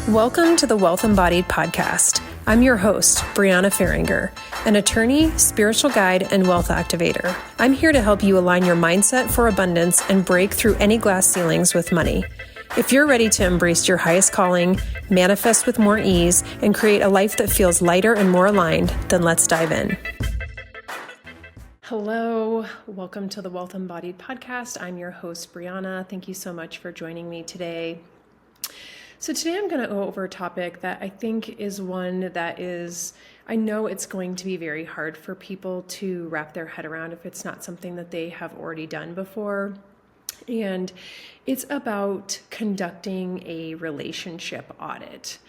Welcome to the Wealth Embodied podcast. I'm your host, Brianna Faringer, an attorney, spiritual guide, and wealth activator. I'm here to help you align your mindset for abundance and break through any glass ceilings with money. If you're ready to embrace your highest calling, manifest with more ease, and create a life that feels lighter and more aligned, then let's dive in. Hello, welcome to the Wealth Embodied podcast. I'm your host, Brianna. Thank you so much for joining me today. So today I'm going to go over a topic that I think is one that I know it's going to be very hard for people to wrap their head around if it's not something that they have already done before. And it's about conducting a relationship audit.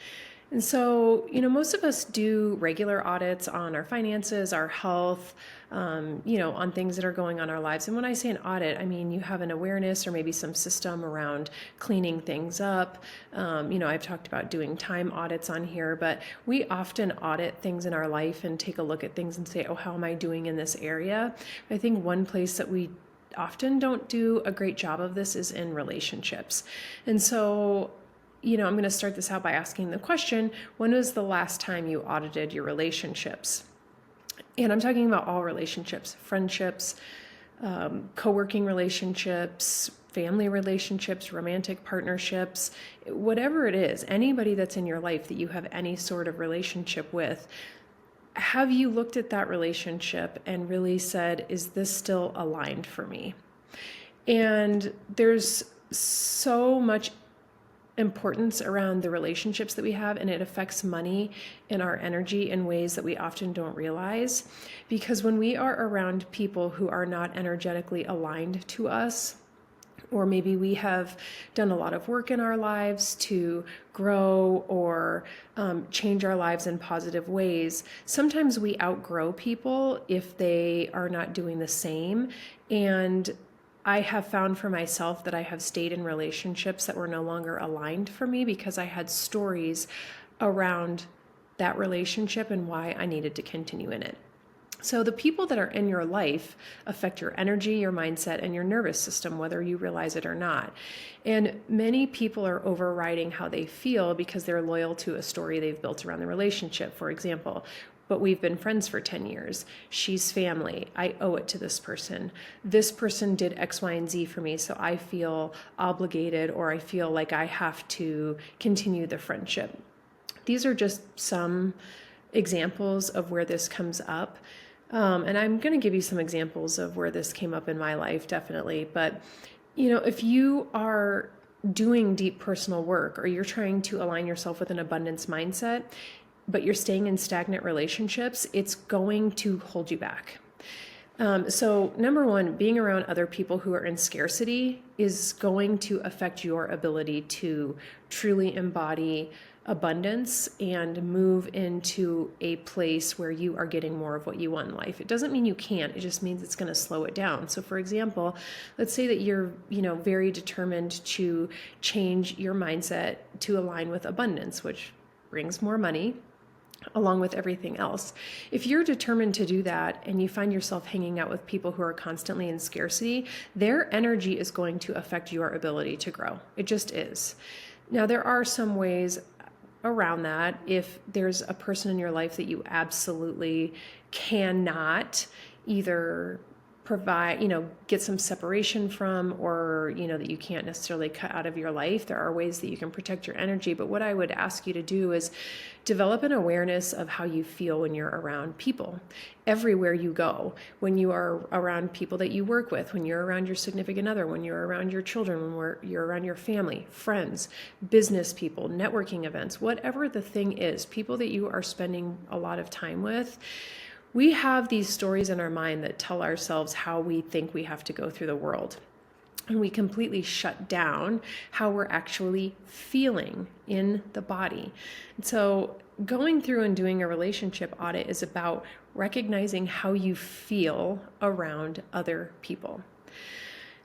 And so, most of us do regular audits on our finances, our health, on things that are going on in our lives. And when I say an audit, I mean you have an awareness or maybe some system around cleaning things up. I've talked about doing time audits on here, but we often audit things in our life and take a look at things and say, oh, how am I doing in this area? I think one place that we often don't do a great job of this is in relationships. And so I'm going to start this out by asking the question, when was the last time you audited your relationships? And I'm talking about all relationships, friendships, co-working relationships, family relationships, romantic partnerships, whatever it is, anybody that's in your life that you have any sort of relationship with. Have you looked at that relationship and really said, is this still aligned for me? And there's so much importance around the relationships that we have, and it affects money and our energy in ways that we often don't realize. Because when we are around people who are not energetically aligned to us, or maybe we have done a lot of work in our lives to grow or change our lives in positive ways, sometimes we outgrow people if they are not doing the same. And I have found for myself that I have stayed in relationships that were no longer aligned for me because I had stories around that relationship and why I needed to continue in it. So the people that are in your life affect your energy, your mindset, and your nervous system, whether you realize it or not. And many people are overriding how they feel because they're loyal to a story they've built around the relationship. For example, but we've been friends for 10 years. She's family. I owe it to this person. This person did X, Y, and Z for me, so I feel obligated or I feel like I have to continue the friendship. These are just some examples of where this comes up. And I'm going to give you some examples of where this came up in my life, definitely. But, if you are doing deep personal work or you're trying to align yourself with an abundance mindset, but you're staying in stagnant relationships, it's going to hold you back. So number one, being around other people who are in scarcity is going to affect your ability to truly embody abundance and move into a place where you are getting more of what you want in life. It doesn't mean you can't, it just means it's going to slow it down. So for example, let's say that you're, very determined to change your mindset to align with abundance, which brings more money, along with everything else. If you're determined to do that and you find yourself hanging out with people who are constantly in scarcity, their energy is going to affect your ability to grow. It just is. Now, there are some ways around that. If there's a person in your life that you absolutely cannot either provide, get some separation from, or, that you can't necessarily cut out of your life, there are ways that you can protect your energy. But what I would ask you to do is develop an awareness of how you feel when you're around people. Everywhere you go, when you are around people that you work with, when you're around your significant other, when you're around your children, when you're around your family, friends, business people, networking events, whatever the thing is, people that you are spending a lot of time with, we have these stories in our mind that tell ourselves how we think we have to go through the world. And we completely shut down how we're actually feeling in the body. And so going through and doing a relationship audit is about recognizing how you feel around other people.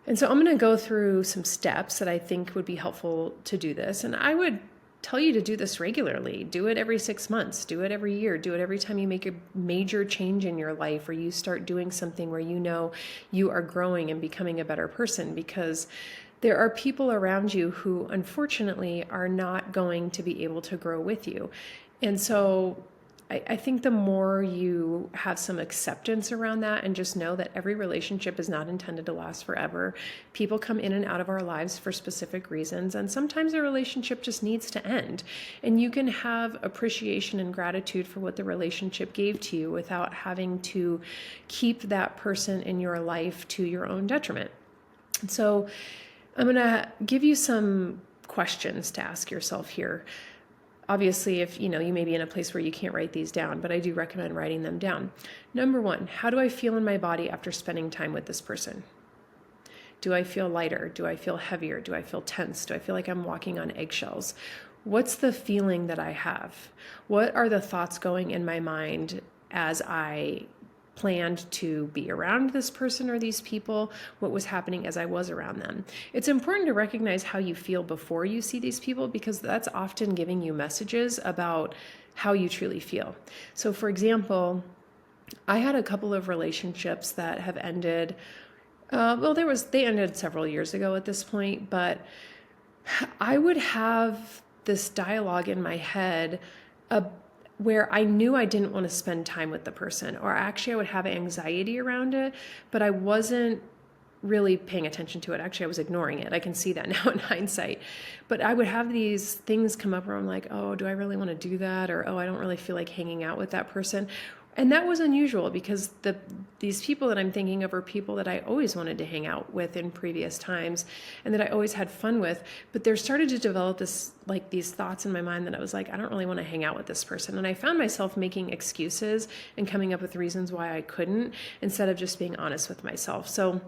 And so I'm going to go through some steps that I think would be helpful to do this. And I would tell you to do this regularly. Do it every 6 months. Do it every year. Do it every time you make a major change in your life or you start doing something where you know you are growing and becoming a better person, because there are people around you who unfortunately are not going to be able to grow with you. And so I think the more you have some acceptance around that and just know that every relationship is not intended to last forever. People come in and out of our lives for specific reasons, and sometimes a relationship just needs to end. And you can have appreciation and gratitude for what the relationship gave to you without having to keep that person in your life to your own detriment. And so I'm going to give you some questions to ask yourself here. Obviously, if you may be in a place where you can't write these down, but I do recommend writing them down. Number one, how do I feel in my body after spending time with this person? Do I feel lighter? Do I feel heavier? Do I feel tense? Do I feel like I'm walking on eggshells? What's the feeling that I have? What are the thoughts going in my mind as I planned to be around this person or these people? What was happening as I was around them? It's important to recognize how you feel before you see these people, because that's often giving you messages about how you truly feel. So for example, I had a couple of relationships that have ended. They ended several years ago at this point, but I would have this dialogue in my head where I knew I didn't want to spend time with the person, or actually I would have anxiety around it, but I wasn't really paying attention to it. Actually, I was ignoring it. I can see that now in hindsight. But I would have these things come up where I'm like, oh, do I really want to do that? Or, oh, I don't really feel like hanging out with that person. And that was unusual, because these people that I'm thinking of are people that I always wanted to hang out with in previous times and that I always had fun with. But there started to develop these thoughts in my mind that I was like, I don't really want to hang out with this person. And I found myself making excuses and coming up with reasons why I couldn't, instead of just being honest with myself. So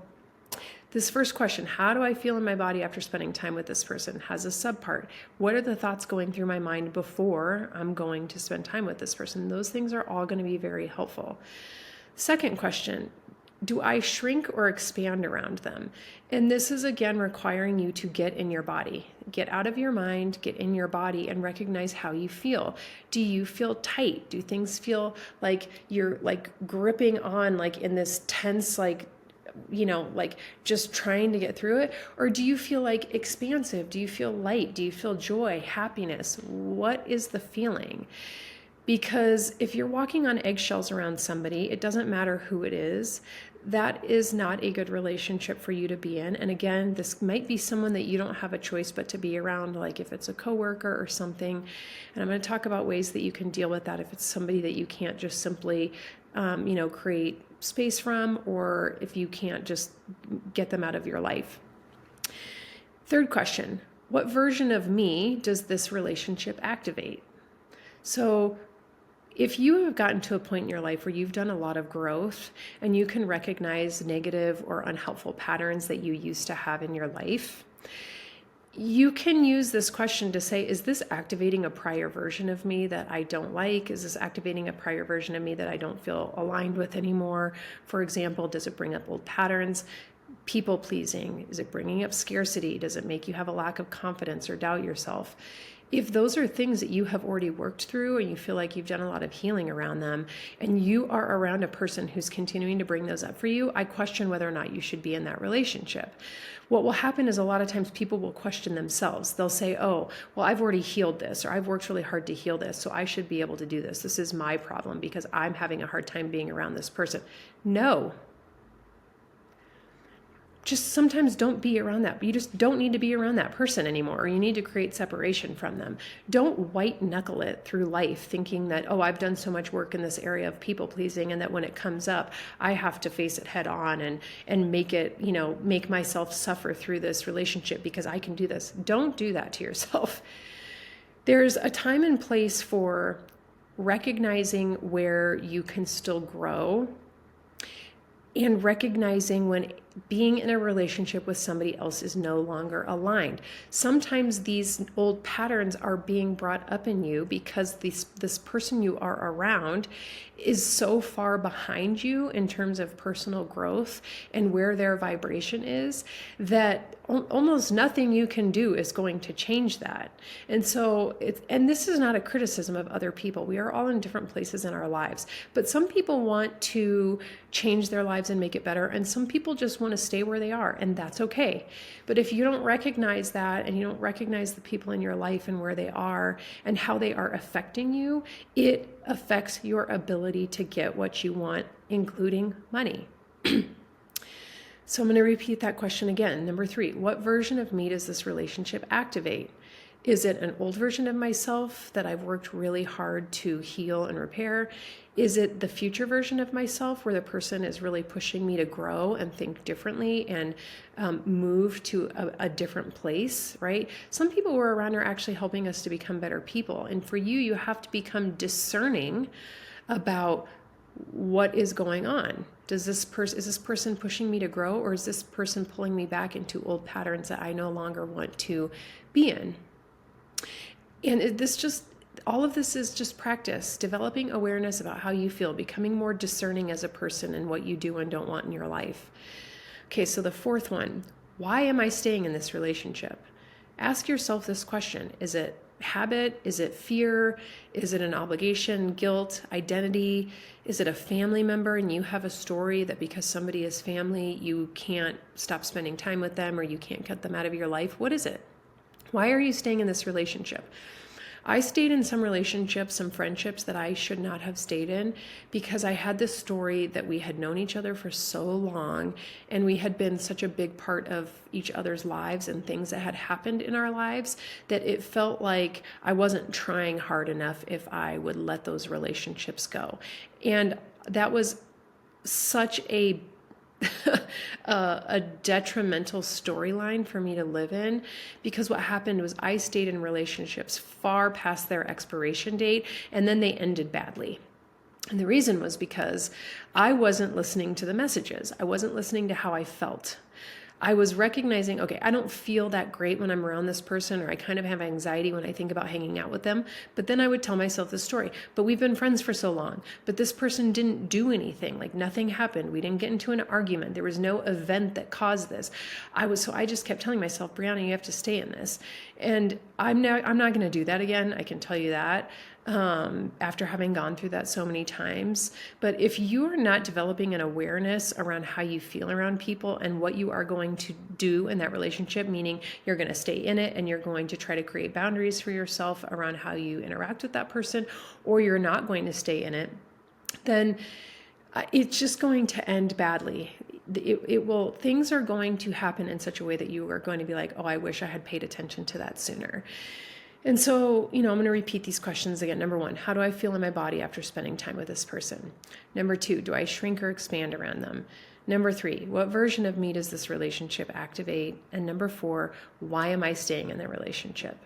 this first question, how do I feel in my body after spending time with this person, has a subpart. What are the thoughts going through my mind before I'm going to spend time with this person? Those things are all going to be very helpful. Second question, do I shrink or expand around them? And this is, again, requiring you to get in your body. Get out of your mind, get in your body, and recognize how you feel. Do you feel tight? Do things feel like you're gripping on in this tense, just trying to get through it? Or do you feel expansive? Do you feel light? Do you feel joy, happiness? What is the feeling? Because if you're walking on eggshells around somebody, it doesn't matter who it is, that is not a good relationship for you to be in. And again, this might be someone that you don't have a choice but to be around, like if it's a coworker or something. And I'm going to talk about ways that you can deal with that if it's somebody that you can't just simply, create space from, or if you can't just get them out of your life. Third question, what version of me does this relationship activate? So if you have gotten to a point in your life where you've done a lot of growth and you can recognize negative or unhelpful patterns that you used to have in your life, you can use this question to say, is this activating a prior version of me that I don't like? Is this activating a prior version of me that I don't feel aligned with anymore? For example, does it bring up old patterns? People pleasing? Is it bringing up scarcity? Does it make you have a lack of confidence or doubt yourself? If those are things that you have already worked through and you feel like you've done a lot of healing around them, and you are around a person who's continuing to bring those up for you, I question whether or not you should be in that relationship. What will happen is a lot of times people will question themselves. They'll say, oh, well, I've already healed this, or I've worked really hard to heal this, so I should be able to do this. This is my problem because I'm having a hard time being around this person. No. Just sometimes don't be around that. You just don't need to be around that person anymore, or you need to create separation from them. Don't white knuckle it through life thinking that, oh, I've done so much work in this area of people pleasing, and that when it comes up, I have to face it head on and make myself suffer through this relationship because I can do this. Don't do that to yourself. There's a time and place for recognizing where you can still grow, and recognizing when being in a relationship with somebody else is no longer aligned. Sometimes these old patterns are being brought up in you because this person you are around is so far behind you in terms of personal growth and where their vibration is, that almost nothing you can do is going to change that. And so and this is not a criticism of other people. We are all in different places in our lives, but some people want to change their lives and make it better, and some people just want to stay where they are, and that's okay. But if you don't recognize that, and you don't recognize the people in your life and where they are and how they are affecting you, it affects your ability to get what you want, including money. So I'm going to repeat that question again. Number 3, what version of me does this relationship activate? Is it an old version of myself that I've worked really hard to heal and repair? Is it the future version of myself where the person is really pushing me to grow and think differently and move to a different place, right? Some people who are around are actually helping us to become better people. And for you, you have to become discerning about what is going on. Is this person pushing me to grow, or is this person pulling me back into old patterns that I no longer want to be in? And all of this is just practice, developing awareness about how you feel, becoming more discerning as a person and what you do and don't want in your life. Okay, so the 4th one, why am I staying in this relationship? Ask yourself this question. Is it habit? Is it fear? Is it an obligation, guilt, identity? Is it a family member and you have a story that because somebody is family, you can't stop spending time with them or you can't cut them out of your life? What is it? Why are you staying in this relationship? I stayed in some relationships, some friendships that I should not have stayed in because I had this story that we had known each other for so long and we had been such a big part of each other's lives and things that had happened in our lives that it felt like I wasn't trying hard enough if I would let those relationships go. And that was such a detrimental storyline for me to live in, because what happened was I stayed in relationships far past their expiration date and then they ended badly. And the reason was because I wasn't listening to the messages. I wasn't listening to how I felt. I was recognizing, okay, I don't feel that great when I'm around this person, or I kind of have anxiety when I think about hanging out with them. But then I would tell myself this story, but we've been friends for so long, but this person didn't do anything, like nothing happened. We didn't get into an argument. There was no event that caused this. So I just kept telling myself, Brianna, you have to stay in this. And I'm not going to do that again. I can tell you that. After having gone through that so many times. But if you are not developing an awareness around how you feel around people and what you are going to do in that relationship, meaning you're going to stay in it and you're going to try to create boundaries for yourself around how you interact with that person, or you're not going to stay in it, then it's just going to end badly. Things are going to happen in such a way that you are going to be like, oh, I wish I had paid attention to that sooner. And so, I'm going to repeat these questions again. Number 1, how do I feel in my body after spending time with this person? Number 2, do I shrink or expand around them? Number 3, what version of me does this relationship activate? And number 4, why am I staying in the relationship?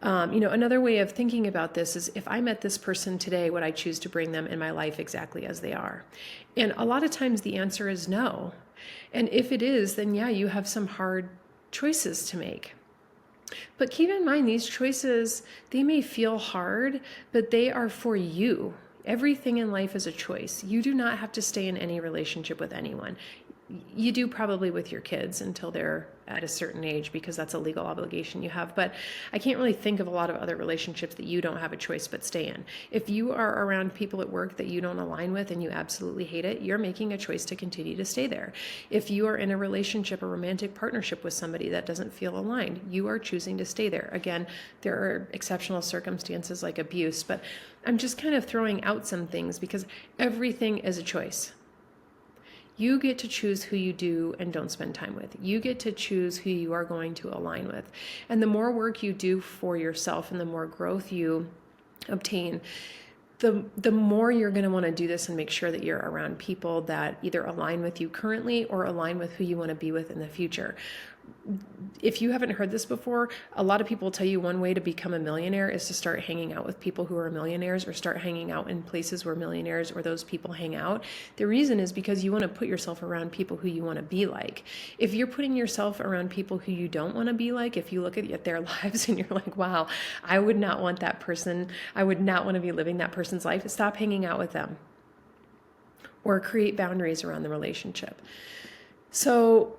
Another way of thinking about this is, if I met this person today, would I choose to bring them in my life exactly as they are? And a lot of times the answer is no. And if it is, then yeah, you have some hard choices to make. But keep in mind, these choices, they may feel hard, but they are for you. Everything in life is a choice. You do not have to stay in any relationship with anyone. You do probably with your kids until they're at a certain age, because that's a legal obligation you have. But I can't really think of a lot of other relationships that you don't have a choice but stay in. If you are around people at work that you don't align with and you absolutely hate it, you're making a choice to continue to stay there. If you are in a relationship, a romantic partnership with somebody that doesn't feel aligned, you are choosing to stay there. Again, there are exceptional circumstances like abuse, but I'm just kind of throwing out some things because everything is a choice. You get to choose who you do and don't spend time with. You get to choose who you are going to align with. And the more work you do for yourself and the more growth you obtain, the more you're going to want to do this and make sure that you're around people that either align with you currently or align with who you want to be with in the future. If you haven't heard this before, a lot of people tell you one way to become a millionaire is to start hanging out with people who are millionaires, or start hanging out in places where millionaires or those people hang out. The reason is because you want to put yourself around people who you want to be like. If you're putting yourself around people who you don't want to be like, if you look at their lives and you're like, wow, I would not want that person. I would not want to be living that person's life. Stop hanging out with them, or create boundaries around the relationship. So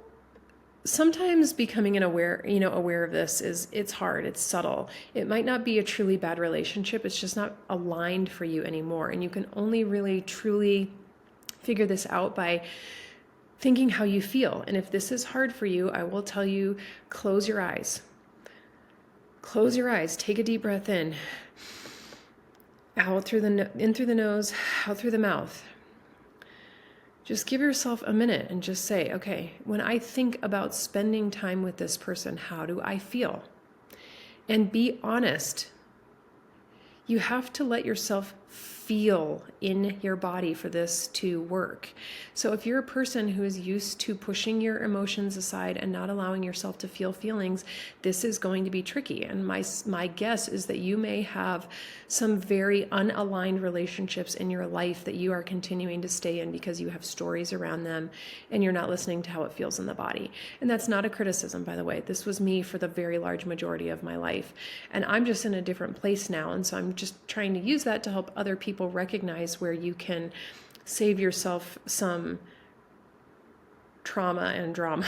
sometimes becoming aware of this it's hard, it's subtle. It might not be a truly bad relationship, it's just not aligned for you anymore. And you can only really truly figure this out by thinking how you feel. And if this is hard for you, I will tell you, close your eyes. Close your eyes. Take a deep breath in. Out through in through the nose, out through the mouth. Just give yourself a minute and just say, okay, when I think about spending time with this person, how do I feel? And be honest. You have to let yourself feel in your body for this to work. So if you're a person who is used to pushing your emotions aside and not allowing yourself to feel feelings, this is going to be tricky. And my guess is that you may have some very unaligned relationships in your life that you are continuing to stay in because you have stories around them and you're not listening to how it feels in the body. And that's not a criticism, by the way. This was me for the very large majority of my life. And I'm just in a different place now. And so I'm just trying to use that to help other people recognize where you can save yourself some trauma and drama.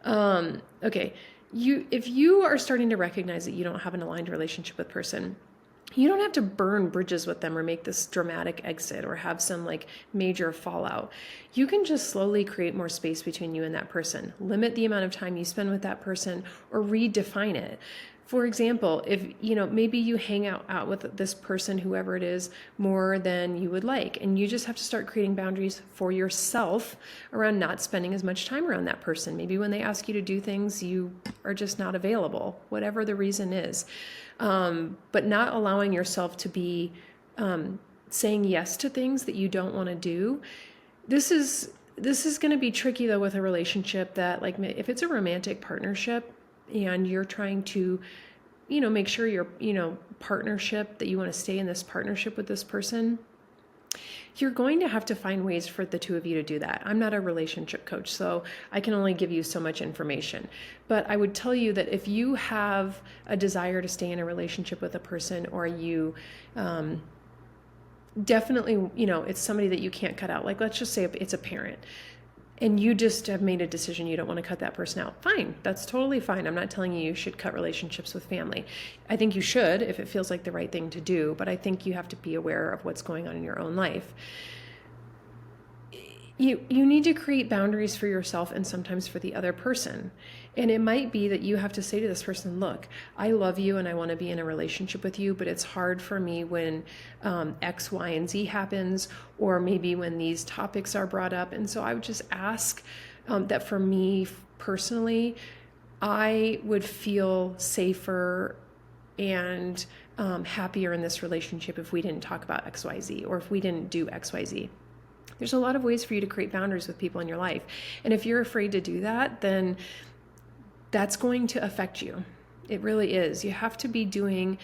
Okay, if you are starting to recognize that you don't have an aligned relationship with person, you don't have to burn bridges with them or make this dramatic exit or have some like major fallout. You can just slowly create more space between you and that person. Limit the amount of time you spend with that person or redefine it. For example, if maybe you hang out with this person, whoever it is, more than you would like, and you just have to start creating boundaries for yourself around not spending as much time around that person. Maybe when they ask you to do things, you are just not available, whatever the reason is. But not allowing yourself to be saying yes to things that you don't want to do. This is going to be tricky though with a relationship that, like, if it's a romantic partnership and you're trying to, make sure your, partnership, that you want to stay in this partnership with this person, you're going to have to find ways for the two of you to do that. I'm not a relationship coach, so I can only give you so much information. But I would tell you that if you have a desire to stay in a relationship with a person, or you definitely, it's somebody that you can't cut out. Like, let's just say it's a parent, and you just have made a decision you don't want to cut that person out. Fine, that's totally fine. I'm not telling you should cut relationships with family. I think you should if it feels like the right thing to do, but I think you have to be aware of what's going on in your own life. You need to create boundaries for yourself and sometimes for the other person. And it might be that you have to say to this person, look, I love you and I want to be in a relationship with you, but it's hard for me when X, Y, and Z happens, or maybe when these topics are brought up. And so I would just ask that for me personally, I would feel safer and happier in this relationship if we didn't talk about X, Y, Z, or if we didn't do X, Y, Z. There's a lot of ways for you to create boundaries with people in your life. And if you're afraid to do that, then that's going to affect you. It really is. You have to be doing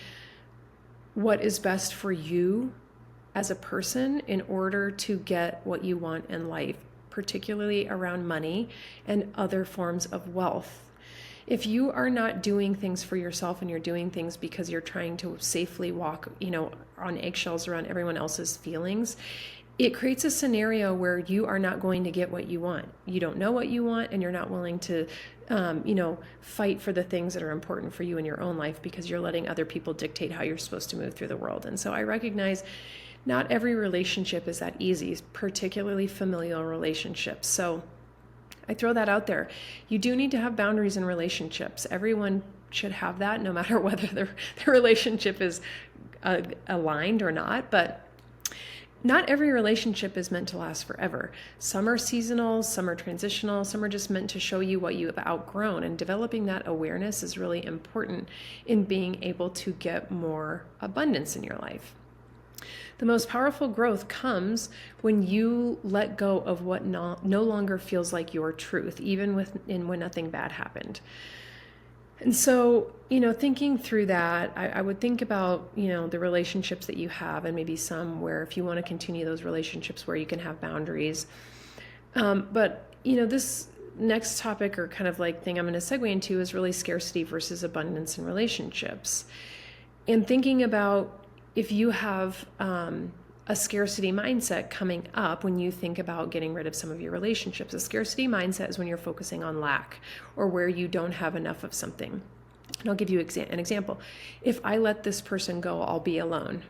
what is best for you as a person in order to get what you want in life, particularly around money and other forms of wealth. If you are not doing things for yourself and you're doing things because you're trying to safely walk, on eggshells around everyone else's feelings, it creates a scenario where you are not going to get what you want. You don't know what you want, and you're not willing to, fight for the things that are important for you in your own life because you're letting other people dictate how you're supposed to move through the world. And so I recognize not every relationship is that easy, particularly familial relationships. So I throw that out there. You do need to have boundaries in relationships. Everyone should have that, no matter whether the relationship is aligned or not. But not every relationship is meant to last forever. Some are seasonal, some are transitional, some are just meant to show you what you have outgrown. And developing that awareness is really important in being able to get more abundance in your life. The most powerful growth comes when you let go of what no longer feels like your truth, even when nothing bad happened. And so, thinking through that, I would think about, the relationships that you have, and maybe some where if you want to continue those relationships where you can have boundaries. But this next topic, or kind of like thing I'm going to segue into, is really scarcity versus abundance in relationships. And thinking about if you have a scarcity mindset coming up when you think about getting rid of some of your relationships. A scarcity mindset is when you're focusing on lack or where you don't have enough of something. And I'll give you an example. If I let this person go, I'll be alone.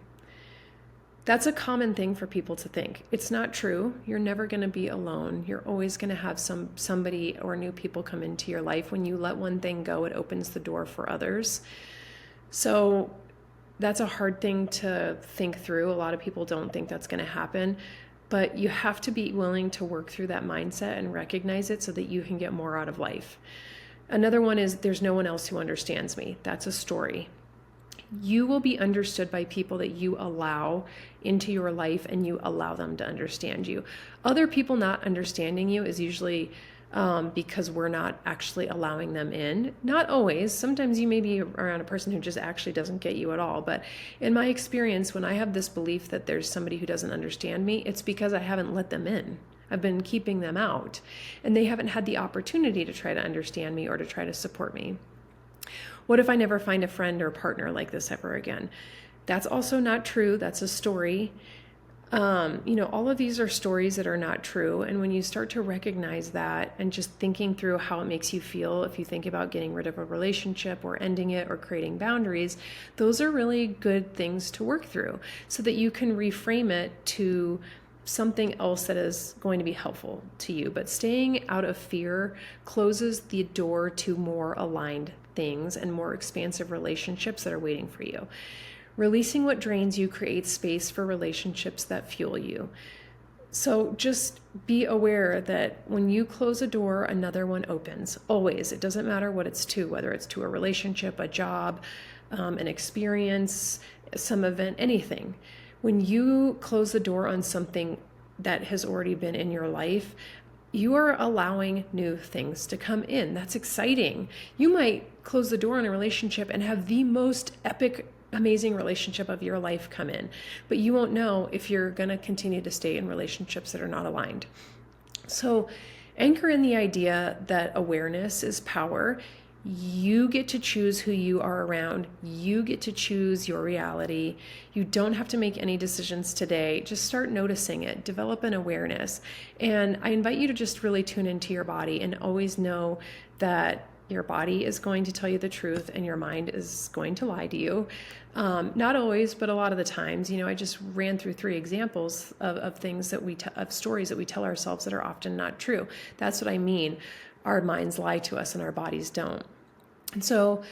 That's a common thing for people to think. It's not true. You're never going to be alone. You're always going to have somebody or new people come into your life. When you let one thing go, it opens the door for others. So that's a hard thing to think through. A lot of people don't think that's going to happen, but you have to be willing to work through that mindset and recognize it so that you can get more out of life. Another one is there's no one else who understands me. That's a story. You will be understood by people that you allow into your life and you allow them to understand you. Other people not understanding you is usually because we're not actually allowing them in. Not always. Sometimes you may be around a person who just actually doesn't get you at all. But in my experience, when I have this belief that there's somebody who doesn't understand me, it's because I haven't let them in. I've been keeping them out, and they haven't had the opportunity to try to understand me or to try to support me. What if I never find a friend or partner like this ever again? That's also not true. That's a story. All of these are stories that are not true. And when you start to recognize that and just thinking through how it makes you feel, if you think about getting rid of a relationship or ending it or creating boundaries, those are really good things to work through so that you can reframe it to something else that is going to be helpful to you. But staying out of fear closes the door to more aligned things and more expansive relationships that are waiting for you. Releasing what drains you creates space for relationships that fuel you. So just be aware that when you close a door, another one opens. Always. It doesn't matter what it's to, whether it's to a relationship, a job, an experience, some event, anything. When you close the door on something that has already been in your life, you are allowing new things to come in. That's exciting. You might close the door on a relationship and have the most epic, amazing relationship of your life come in, but you won't know if you're going to continue to stay in relationships that are not aligned. So anchor in the idea that awareness is power. You get to choose who you are around. You get to choose your reality. You don't have to make any decisions today. Just start noticing it. Develop an awareness. And I invite you to just really tune into your body and always know that your body is going to tell you the truth and your mind is going to lie to you. Not always, but a lot of the times. I just ran through 3 examples of things that of stories that we tell ourselves that are often not true. That's what I mean. Our minds lie to us and our bodies don't. And so,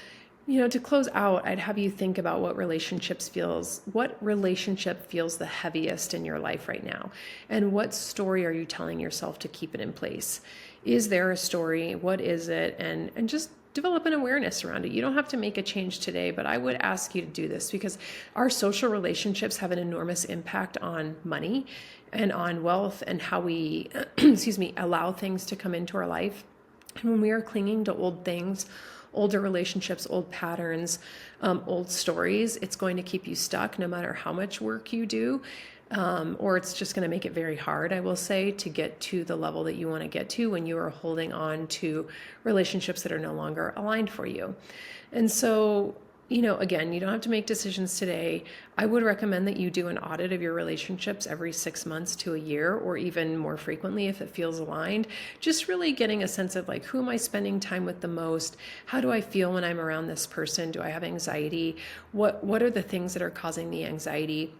to close out, I'd have you think about what relationship feels the heaviest in your life right now? And what story are you telling yourself to keep it in place? Is there a story? What is it? And just develop an awareness around it. You don't have to make a change today, but I would ask you to do this because our social relationships have an enormous impact on money and on wealth and how we, allow things to come into our life. And when we are clinging to old things, older relationships, old patterns, old stories, it's going to keep you stuck no matter how much work you do. Or it's just going to make it very hard, I will say, to get to the level that you want to get to when you are holding on to relationships that are no longer aligned for you. And so, again, you don't have to make decisions today. I would recommend that you do an audit of your relationships every 6 months to a year, or even more frequently if it feels aligned. Just really getting a sense of who am I spending time with the most? How do I feel when I'm around this person? Do I have anxiety? What are the things that are causing the anxiety?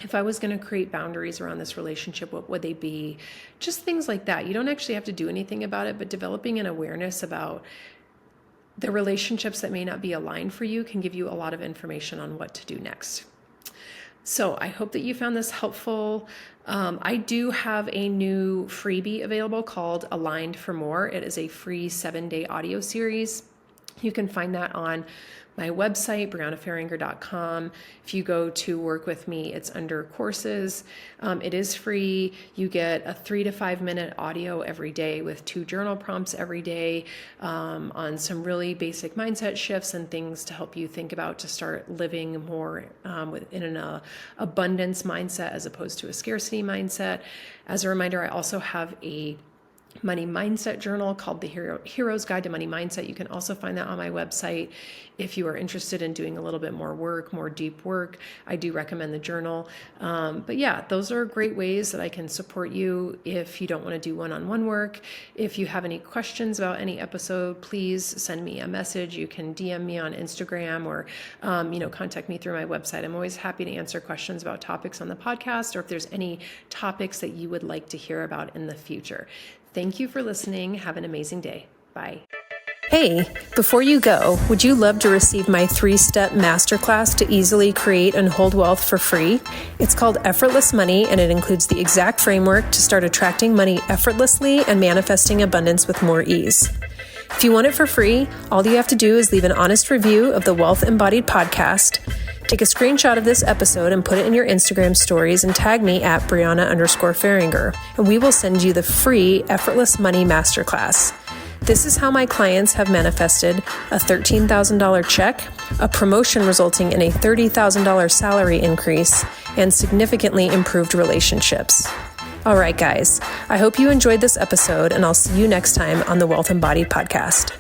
If I was going to create boundaries around this relationship, what would they be? Just things like that. You don't actually have to do anything about it, but developing an awareness about the relationships that may not be aligned for you can give you a lot of information on what to do next. So I hope that you found this helpful. I do have a new freebie available called Aligned for More. It is a free 7-day audio series. You can find that on my website, briannafarringer.com. If you go to work with me, it's under courses. It is free. You get a 3 to 5 minute audio every day with 2 journal prompts every day on some really basic mindset shifts and things to help you think about to start living more in an abundance mindset as opposed to a scarcity mindset. As a reminder, I also have a money mindset journal called the Hero's Guide to Money Mindset. You can also find that on my website. If you are interested in doing a little bit more work, more deep work, I do recommend the journal. But yeah, those are great ways that I can support you if you don't want to do one-on-one work. If you have any questions about any episode, please send me a message. You can DM me on Instagram or, contact me through my website. I'm always happy to answer questions about topics on the podcast, or if there's any topics that you would like to hear about in the future. Thank you for listening. Have an amazing day. Bye. Hey, before you go, would you love to receive my 3-step masterclass to easily create and hold wealth for free? It's called Effortless Money, and it includes the exact framework to start attracting money effortlessly and manifesting abundance with more ease. If you want it for free, all you have to do is leave an honest review of the Wealth Embodied podcast, take a screenshot of this episode and put it in your Instagram stories and tag me at Brianna_Faringer, and we will send you the free Effortless Money Masterclass. This is how my clients have manifested a $13,000 check, a promotion resulting in a $30,000 salary increase, and significantly improved relationships. All right, guys, I hope you enjoyed this episode, and I'll see you next time on the Wealth Embodied podcast.